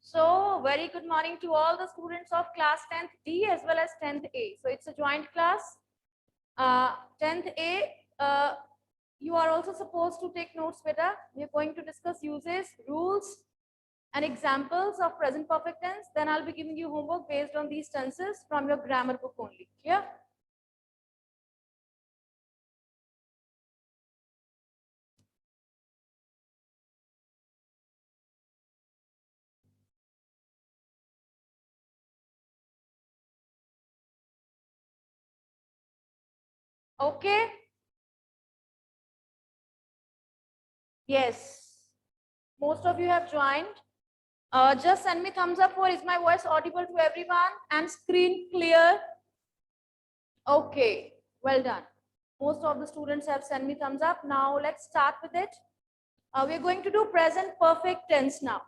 So, very good morning to all the students of class 10th D as well as 10th A. So, it's a joint class. 10th A, you are also supposed to take notes, beta. We are going to discuss uses, rules, and examples of present perfect tense. Then I'll be giving you homework based on these tenses from your grammar book only. Clear? Okay. Yes. Most of you have joined. Just send me thumbs up for is my voice audible to everyone and screen clear. Okay, well done. Most of the students have sent me thumbs up. Now let's start with it. We're going to do present perfect tense now.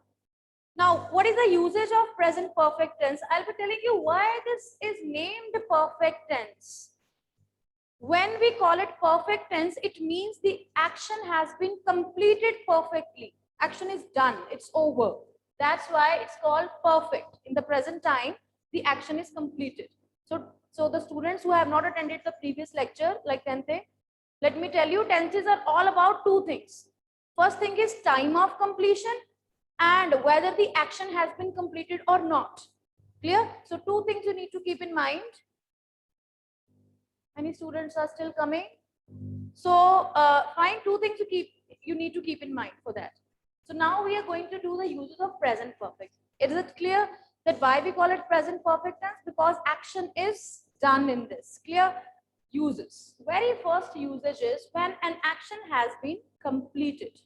Now, what is the usage of present perfect tense? I'll be telling you why this is named perfect tense. When we call it perfect tense, it means the action has been completed perfectly. Action is done, it's over. That's why it's called perfect. In the present time, the action is completed. So the students who have not attended the previous lecture, like 10th, let me tell you, tenses are all about two things. First thing is time of completion and whether the action has been completed or not. Clear? So two things you need to keep in mind. Many students are still coming. So find two things you need to keep in mind for that. So now we are going to do the uses of present perfect. Is it clear that why we call it present perfect tense? Because action is done in this. Clear? Uses. Very first usage is when an action has been completed.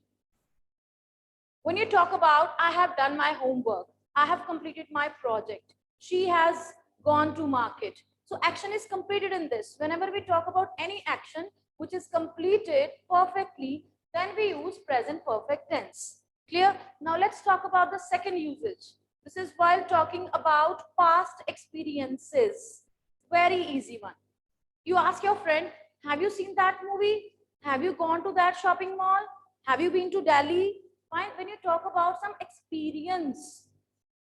When you talk about I have done my homework, I have completed my project, she has gone to market. So action is completed in this. Whenever we talk about any action which is completed perfectly, then we use present perfect tense. Clear? Now let's talk about the second usage. This is while talking about past experiences. Very easy one. You ask your friend, have you seen that movie? Have you gone to that shopping mall? Have you been to Delhi? Fine. When you talk about some experience,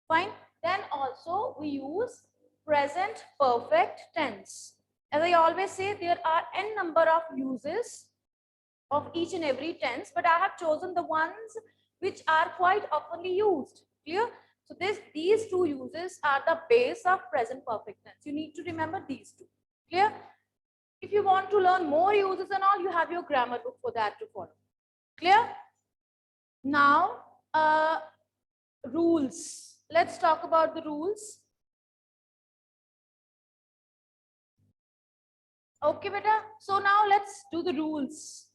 fine, then also we use present perfect tense. As I always say, there are n number of uses of each and every tense, but I have chosen the ones which are quite oftenly used. Clear? So these two uses are the base of present perfect tense. You need to remember these two. Clear? If you want to learn more uses and all, you have your grammar book for that to follow. Clear? Now, rules. Let's talk about the rules. Okay, beta. So now let's do the rules.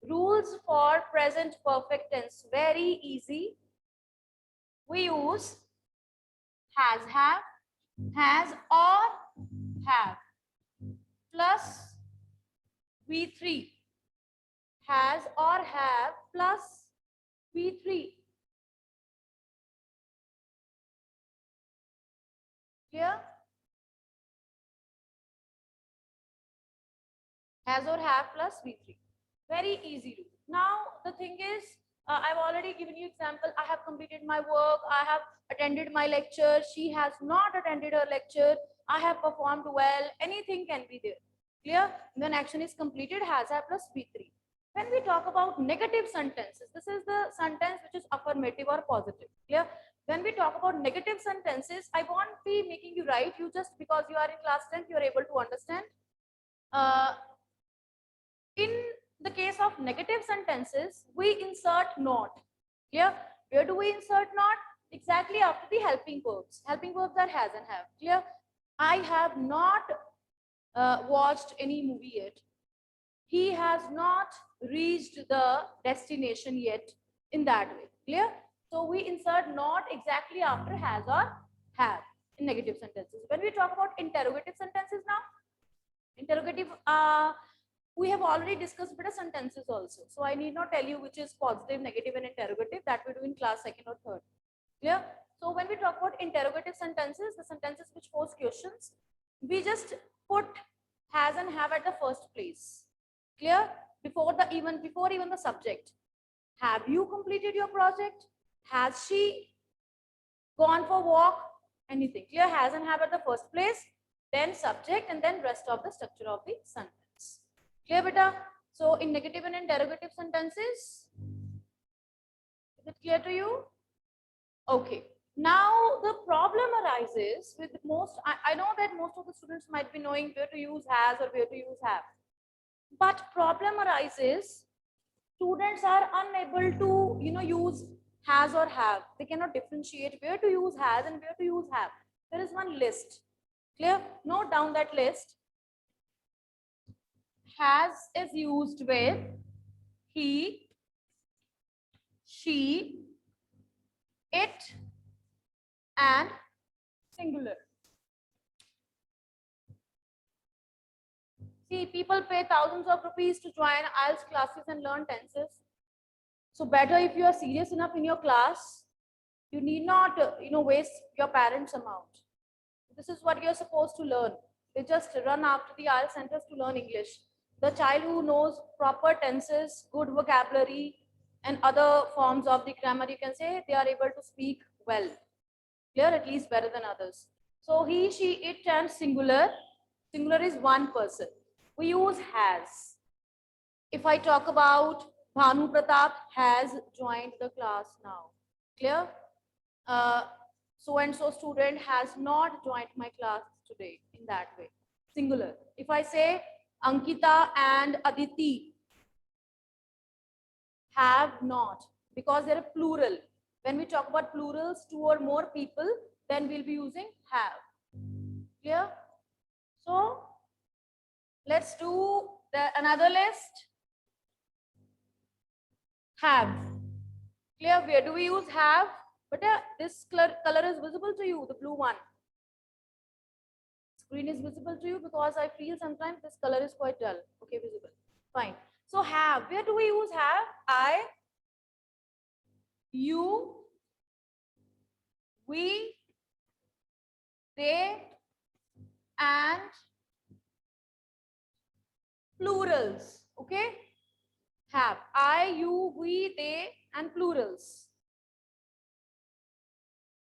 Rules for present perfect tense. Very easy. We use has or have plus V3. Has or have plus V3. Clear? Has or have plus V3. Very easy rule. Now the thing is, I've already given you example. I have completed my work. I have attended my lecture. She has not attended her lecture. I have performed well. Anything can be there. Clear? When action is completed, has have plus V3. When we talk about negative sentences, this is the sentence which is affirmative or positive. Clear? When we talk about negative sentences, I won't be making you write. You just because you are in class 10th, you are able to understand. In the case of negative sentences, we insert not. Clear? Where do we insert not? Exactly after the helping verbs. Helping verbs are has and have. Clear? I have not watched any movie yet. He has not reached the destination yet, in that way. Clear? So we insert not exactly after has or have in negative sentences. When we talk about interrogative sentences now, interrogative, we have already discussed better sentences also. So I need not tell you which is positive, negative, and interrogative. That we do in class 2nd or 3rd. Clear? So when we talk about interrogative sentences, the sentences which pose questions, we just put has and have at the first place. Clear? Before even the subject. Have you completed your project? Has she gone for walk, anything. Clear? Has and have at the first place, then subject, and then rest of the structure of the sentence. Clear, beta? So in negative and interrogative sentences, is it clear to you? Okay. Now the problem arises with most, I know that most of the students might be knowing where to use has or where to use have. But problem arises, students are unable to, use has or have. They cannot differentiate where to use has and where to use have. There is one list. Clear? Note down that list. Has is used with he, she, it, and singular. See, people pay thousands of rupees to join IELTS classes and learn tenses. So better, if you are serious enough in your class, you need not, waste your parents' amount. This is what you're supposed to learn. They just run after the IELTS centers to learn English. The child who knows proper tenses, good vocabulary, and other forms of the grammar, you can say, they are able to speak well. Clear? At least better than others. So he, she, it, and singular. Singular is one person. We use has. If I talk about Bhanu Pratap has joined the class now. Clear? So and so student has not joined my class today, in that way. Singular. If I say Ankita and Aditi have not, because they're plural. When we talk about plurals, two or more people, then we'll be using have. Clear? So let's do another list. Have. Clear? Where do we use have? But this color is visible to you, the blue one. Screen is visible to you because I feel sometimes this color is quite dull. Okay, visible. Fine. So have. Where do we use have? I, you, we, they, and plurals. Okay? Have. I, you, we, they, and plurals.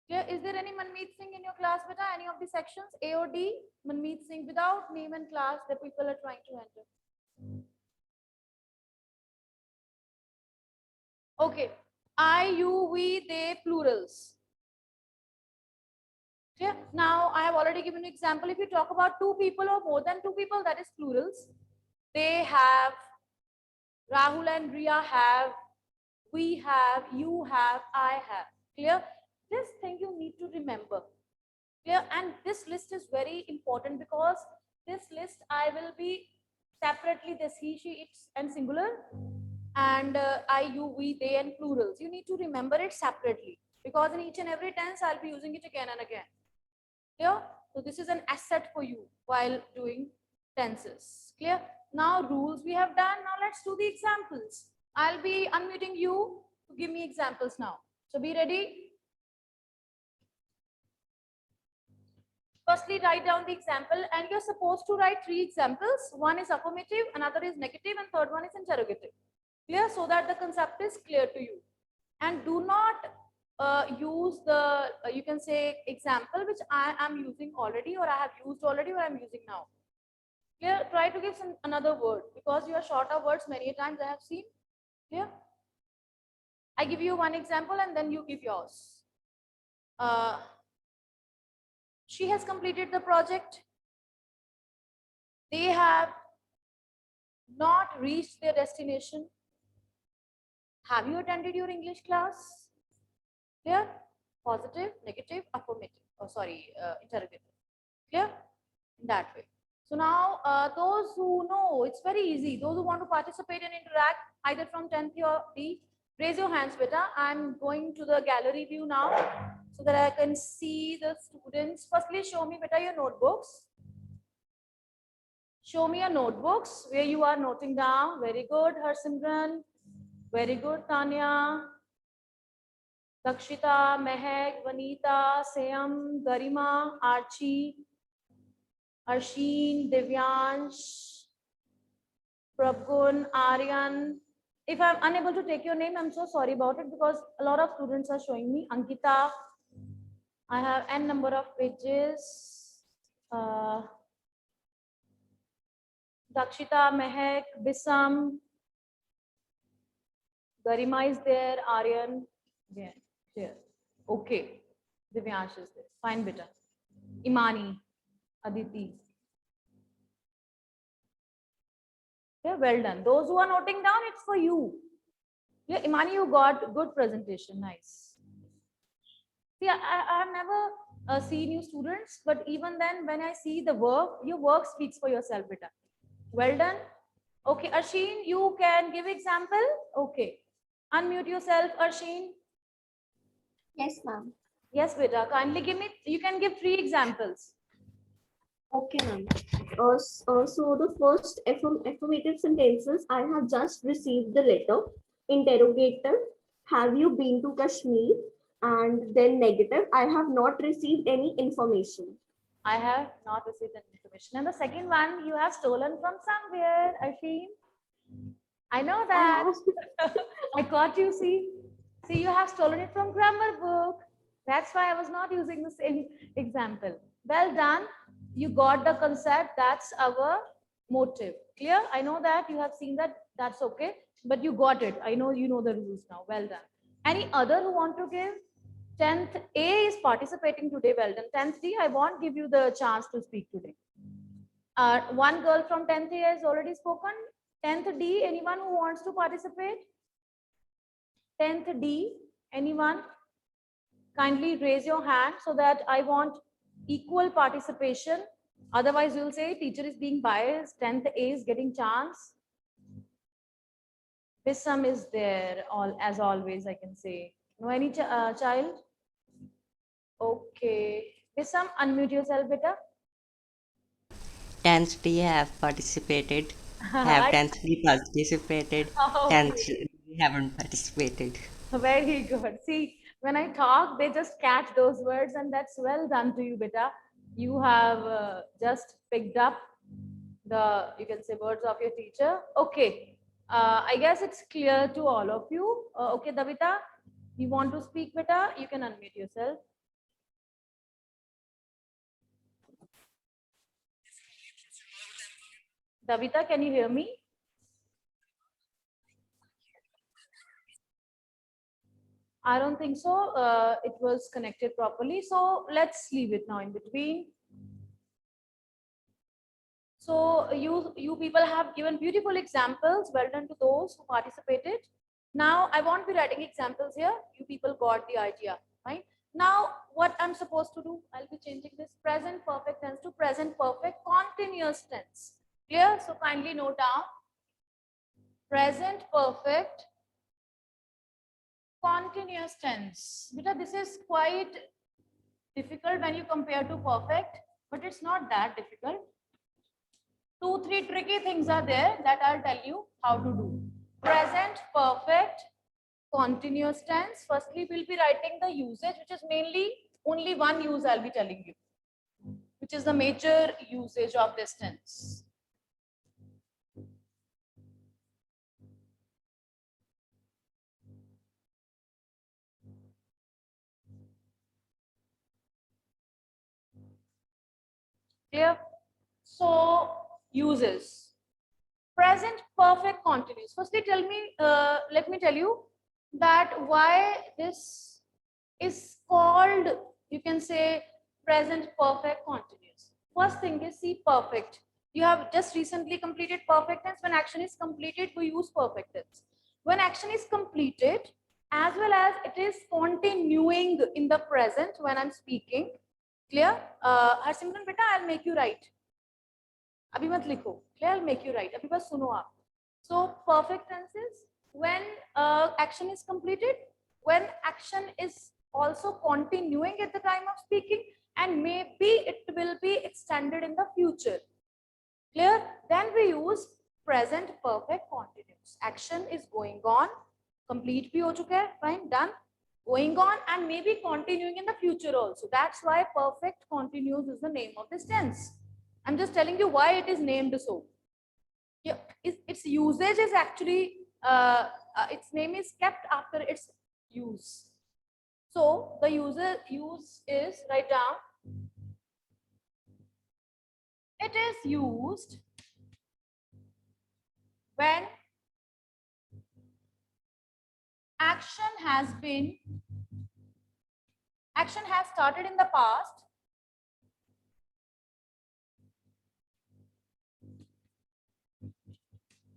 Clear? Is there any Manmeet Singh in your class, beta? Any of the sections, A or D? Manmeet Singh, without name and class, the people are trying to enter. Okay. I, you, we, they, plurals. Clear? Now, I have already given an example. If you talk about two people or more than two people, that is plurals. They have, Rahul and Riya have, we have, you have, I have. Clear? This thing you need to remember. Clear? And this list is very important because this list I will be separately, this he, she, it, and singular, and I, you, we, they, and plurals. You need to remember it separately because in each and every tense I'll be using it again and again. Clear? So this is an asset for you while doing tenses. Clear? Now rules we have done. Now let's do the examples. I'll be unmuting you to give me examples now. So be ready. Firstly, write down the example, and you're supposed to write 3 examples. One is affirmative, another is negative, and third one is interrogative. Clear? So that the concept is clear to you. And do not use the, you can say, example which I am using already, or I have used already, or I'm using now. Clear? Try to give another word because you are short of words many times I have seen. Clear? I give you one example and then you give yours. She has completed the project. They have not reached their destination. Have you attended your English class? Clear? Positive, negative, affirmative. Oh, sorry, interrogative. Clear? In that way. So now, those who know, it's very easy. Those who want to participate and interact, either from 10th or D, raise your hands, beta. I'm going to the gallery view now so that I can see the students. Firstly, show me, beta, your notebooks. Show me your notebooks where you are noting down. Very good, Harsimran. Very good, Tanya. Dakshita, Mehak, Vanita, Sayam, Garima, Archie, Arsheen, Divyansh, Prabgun, Aryan. If I'm unable to take your name, I'm so sorry about it because a lot of students are showing me. Ankita, I have n number of pages. Dakshita, Mehak, Bisam, Garima is there, Aryan, there. Okay. Divyansh is there. Fine, beta. Imani, Aditi. Yeah, well done. Those who are noting down, it's for you. Yeah, Imani, you got good presentation. Nice. See, I've never seen you students, but even then, when I see the work, your work speaks for yourself, beta. Well done. Okay, Asheen, you can give example. Okay. Unmute yourself, Asheen. Yes, ma'am. Yes, beta. Kindly give me, you can give 3 examples. Okay, ma'am. So the first affirmative sentences, I have just received the letter. Interrogator, have you been to Kashmir? And then negative, I have not received any information. I have not received any information. And the second one, you have stolen from somewhere, Asheen. I know that. I caught you, see. See, you have stolen it from grammar book. That's why I was not using the same example. Well done. You got the concept. That's our motive. Clear? I know that you have seen that. That's okay. But you got it. I know you know the rules now. Well done. Any other who want to give? 10th A is participating today. Well done. 10th D, I won't give you the chance to speak today. One girl from 10th A has already spoken. 10th D, anyone who wants to participate? 10th D, anyone? Kindly raise your hand so that I want equal participation. Otherwise, you'll say teacher is being biased. 10th A is getting chance. Bisam is there, all as always, I can say. No any child? Okay. Bisam, unmute yourself, beta. Densely have participated, have densely participated, densely haven't participated. Very good. See, when I talk, they just catch those words, and that's well done to you, beta. You have just picked up the, you can say, words of your teacher. Okay. I guess it's clear to all of you. Okay, Davita, you want to speak, beta? You can unmute yourself. Davita, can you hear me? I don't think so. It was connected properly. So let's leave it now in between. So you people have given beautiful examples. Well done to those who participated. Now I won't be writing examples here. You people got the idea, right? Now what I'm supposed to do, I'll be changing this present perfect tense to present perfect continuous tense. Clear? So kindly note down present perfect continuous tense. Because this is quite difficult when you compare to perfect, but it's not that difficult. 2-3 tricky things are there that I'll tell you how to do. Present perfect continuous tense. Firstly, we'll be writing the usage, which is mainly only one use I'll be telling you, which is the major usage of this tense. Clear? So, uses. Present perfect continuous. Firstly, tell me, let me tell you that why this is called, you can say, present perfect continuous. First thing is, see, perfect. You have just recently completed perfect tense. When action is completed, we use perfect tense. When action is completed, as well as it is continuing in the present when I'm speaking. Clear? Harsimran beta, I'll make you write. अभी मत लिखो. Clear? I'll make you write. अभी बस सुनो आप. So perfect tenses when action is completed, when action is also continuing at the time of speaking, and maybe it will be extended in the future. Clear? Then we use present perfect continuous. Action is going on, complete bhi ho chuka hai, fine, done, going on, and maybe continuing in the future also. That's why perfect continuous is the name of this tense. I'm just telling you why it is named so. Yeah, its usage is actually its name is kept after its use. So the use is, write down, it is used when action has started in the past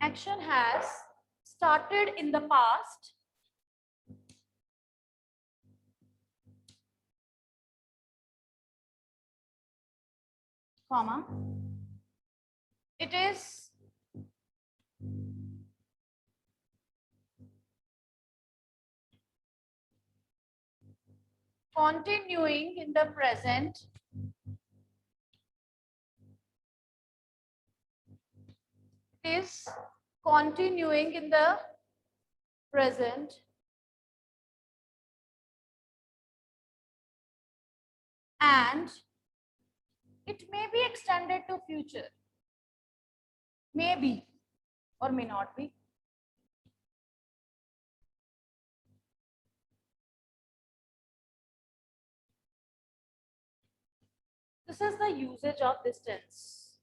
action has started in the past comma it is continuing in the present is continuing in the present and it may be extended to future, may be or may not be. This is the usage of this tense,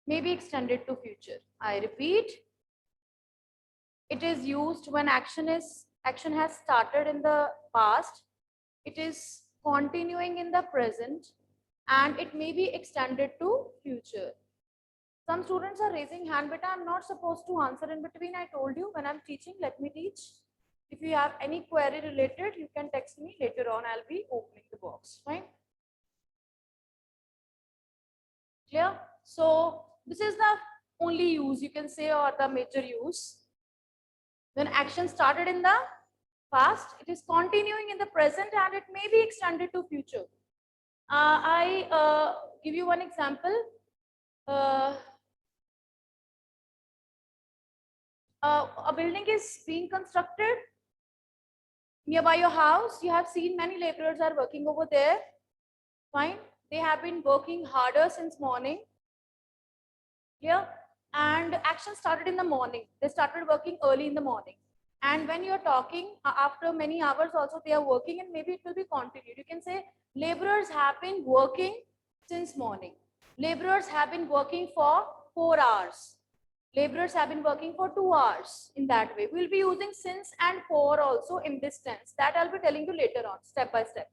may be extended to future. I repeat, it is used when action has started in the past, it is continuing in the present, and it may be extended to future. Some students are raising hand, but I'm not supposed to answer in between. I told you when I'm teaching, let me teach. If you have any query related, you can text me later on. I'll be opening the box. Fine. Clear? So this is the only use you can say, or the major use. When action started in the past, it is continuing in the present, and it may be extended to future. I give you one example. A building is being constructed nearby your house. You have seen many laborers are working over there. Fine. They have been working harder since morning. Clear? And action started in the morning. They started working early in the morning. And when you're talking, after many hours also they are working, and maybe it will be continued. You can say laborers have been working since morning. Laborers have been working for 4 hours. Laborers have been working for 2 hours. In that way, we'll be using since and for also in this tense. That I'll be telling you later on, step by step.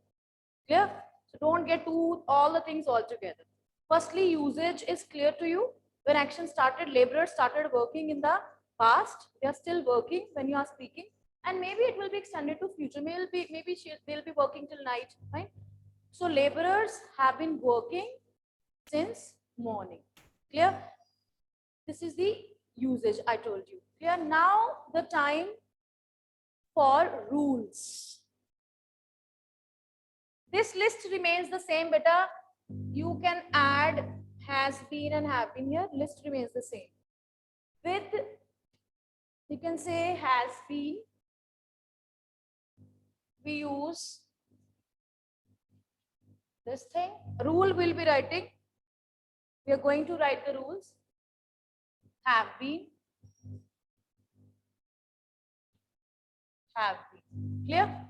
Clear? So don't get to all the things all together. Firstly, usage is clear to you. When action started, laborers started working in the past. They are still working when you are speaking, and maybe it will be extended to future. Maybe they'll be working till night. Right? So laborers have been working since morning. Clear? This is the usage I told you. Clear? Now the time for rules. This list remains the same, beta. You can add has been and have been here. List remains the same. With, you can say has been, we use this thing. Rule will be writing. We are going to write the rules. Have been. Have been. Clear?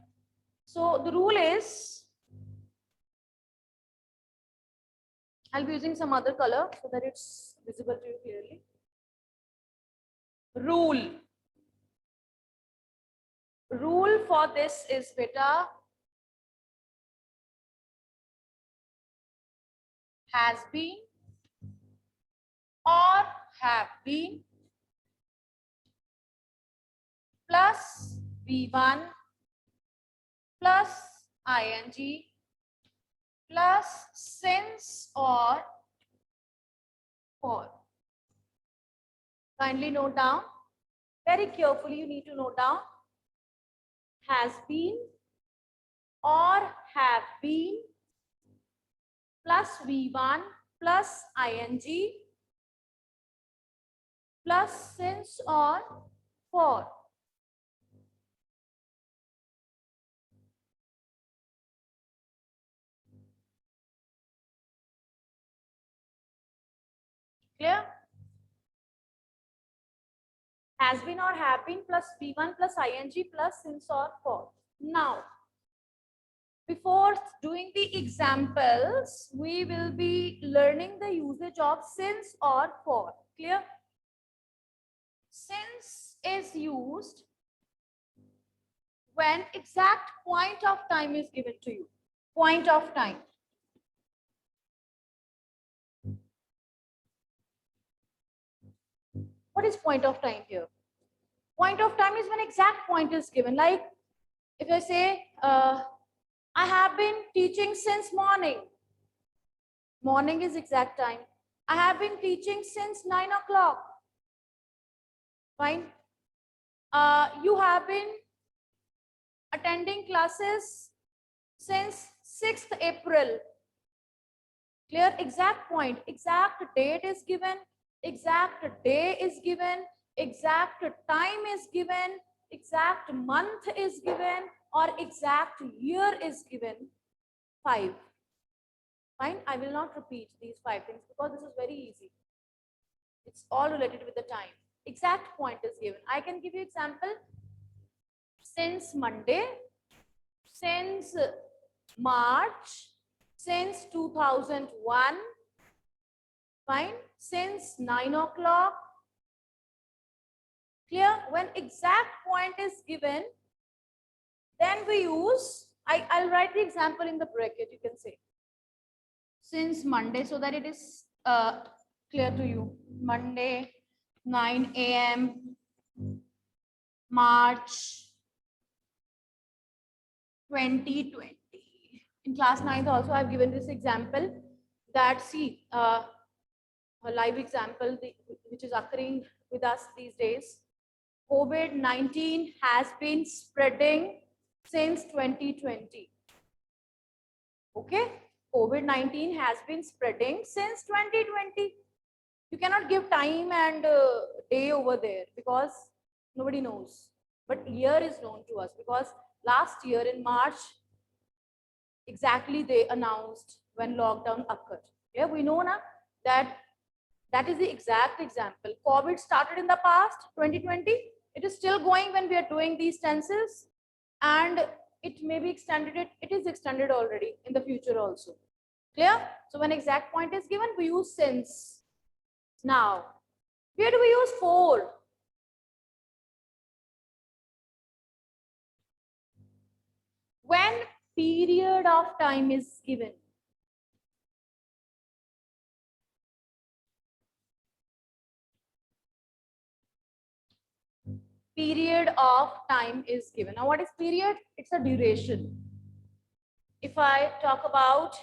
So the rule is, I'll be using some other color so that it's visible to you clearly. Rule. Rule for this is beta has been or have been plus V1 plus ing plus since or for. Kindly note down. Very carefully you need to note down. Has been or have been plus V1 plus ing plus since or for. Clear? Has been or have been plus V1 plus ing plus since or for. Now, doing the examples, we will be learning the usage of since or for. Clear? Since is used when exact point of time is given to you. Point of time. What is point of time here? Point of time is when exact point is given. Like if I say, I have been teaching since morning. Morning is exact time. I have been teaching since 9 o'clock. Fine. You have been attending classes since 6th April. Clear? Exact point, exact date is given, exact day is given, exact time is given, exact month is given, or exact year is given. 5. Fine, I will not repeat these 5 things because this is very easy. It's all related with the time. Exact point is given. I can give you example. Since Monday, since March, since 2001, fine, since 9 o'clock. Clear? When exact point is given, then we use, I'll write the example in the bracket, you can say. Since Monday, so that it is clear to you. Monday, 9 a.m., March 2020. In class 9th also, I've given this example that, see, a live example which is occurring with us these days. COVID-19 has been spreading since 2020. Okay, COVID-19 has been spreading since 2020. You cannot give time and day over there because nobody knows. But year is known to us because last year in March, exactly they announced when lockdown occurred. Yeah, we know now that is the exact example. COVID started in the past, 2020. It is still going when we are doing these tenses, and it may be extended. It is extended already in the future also. Clear? So when exact point is given, we use since. Now, where do we use for? When period of time is given. Period of time is given. Now, what is period? It's a duration. If I talk about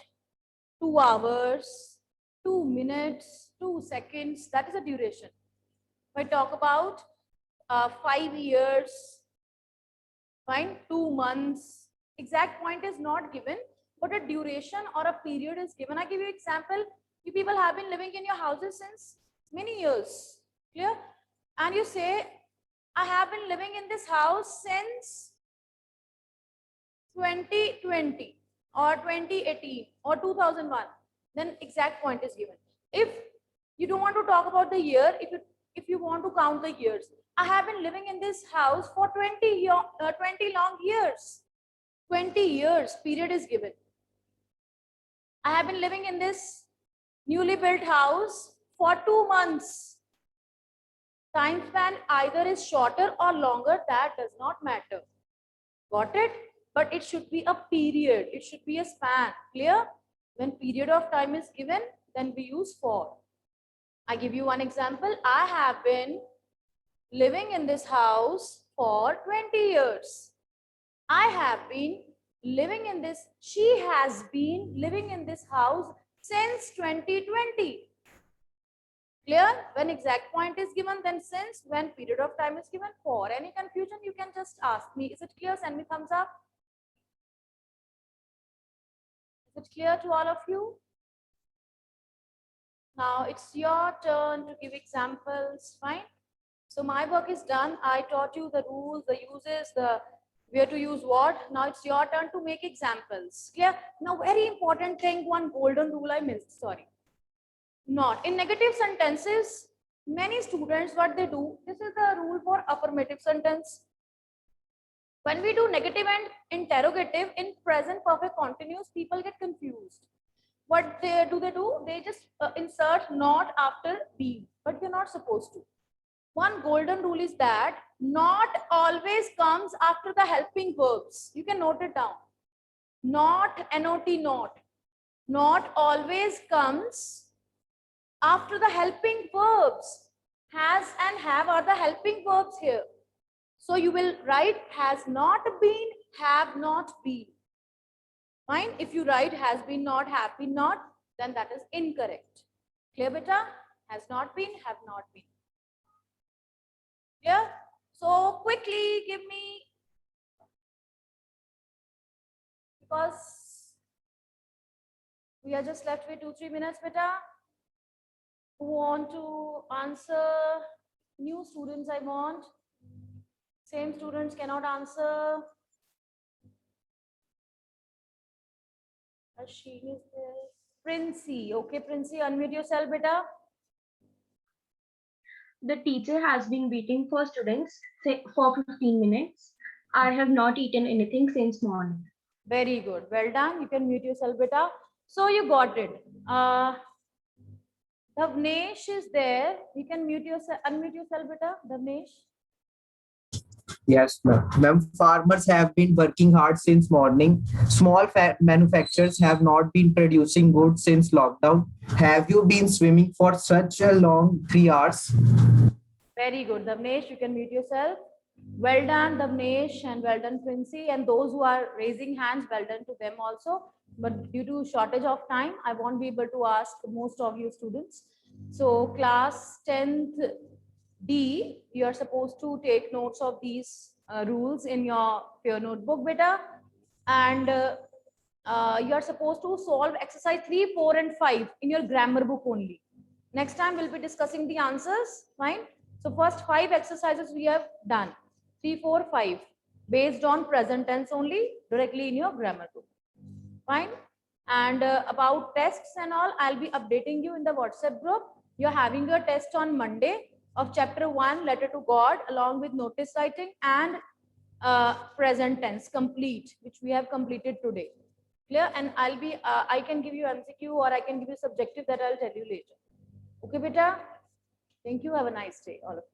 2 hours, 2 minutes, 2 seconds, that is a duration. If I talk about 5 years, fine, 2 months, exact point is not given, but a duration or a period is given. I give you example. You people have been living in your houses since many years. Clear? And you say, I have been living in this house since 2020 or 2018 or 2001. Then exact point is given. If you don't want to talk about the year, if you want to count the years, I have been living in this house for 20 long years. 20 years period is given. I have been living in this newly built house for 2 months. Time span either is shorter or longer, that does not matter. Got it? But it should be a period. It should be a span. Clear? When period of time is given, then we use for. I give you one example. I have been living in this house for 20 years. I have been living in this, she has been living in this house since 2020. Clear? When exact point is given, then since. When period of time is given, for. Any confusion, you can just ask me. Is it clear? Send me thumbs up. Is it clear to all of you? Now it's your turn to give examples. Fine. So my work is done. I taught you the rules, the uses, the where to use what. Now it's your turn to make examples. Clear? Now very important thing, one golden rule I missed. Sorry. Not in negative sentences. Many students, what they do, this is the rule for affirmative sentence. When we do negative and interrogative in present perfect continuous, people get confused. What do? They just insert not after be, but you're not supposed to. One golden rule is that not always comes after the helping verbs. You can note it down. Not, not. Not always comes after the helping verbs. Has and have are the helping verbs here. So you will write has not been, have not been. Fine. If you write has been not, have been not, then that is incorrect. Clear, beta? Has not been, have not been. Clear? So quickly give me, because we are just left with 2-3 minutes, beta. Who want to answer? New students I want. Same students cannot answer. Asheen is there. Princey. Okay, Princey, unmute yourself, beta. The teacher has been waiting for students for 15 minutes. I have not eaten anything since morning. Very good. Well done. You can mute yourself, beta. So you got it. Dhavnesh is there. You can mute yourself, unmute yourself, beta. Dhavnesh. Yes, ma'am. Ma'am, farmers have been working hard since morning. Small manufacturers have not been producing goods since lockdown. Have you been swimming for such a long 3 hours? Very good. Dhavnesh, you can mute yourself. Well done, Dhavnesh, and well done, Princey. And those who are raising hands, well done to them also. But due to shortage of time, I won't be able to ask most of you students. So class 10th D, you are supposed to take notes of these rules in your notebook, beta. And you are supposed to solve exercise 3, 4, and 5 in your grammar book only. Next time we'll be discussing the answers. Fine. So first 5 exercises we have done. 3, 4, 5 based on present tense only, directly in your grammar book. Fine. And about tests and all, I'll be updating you in the WhatsApp group. You're having your test on Monday of chapter 1, letter to God, along with notice writing and present tense complete, which we have completed today. Clear? And I'll be I can give you MCQ or I can give you subjective, that I'll tell you later. Okay, beta? Thank you. Have a nice day, all of you.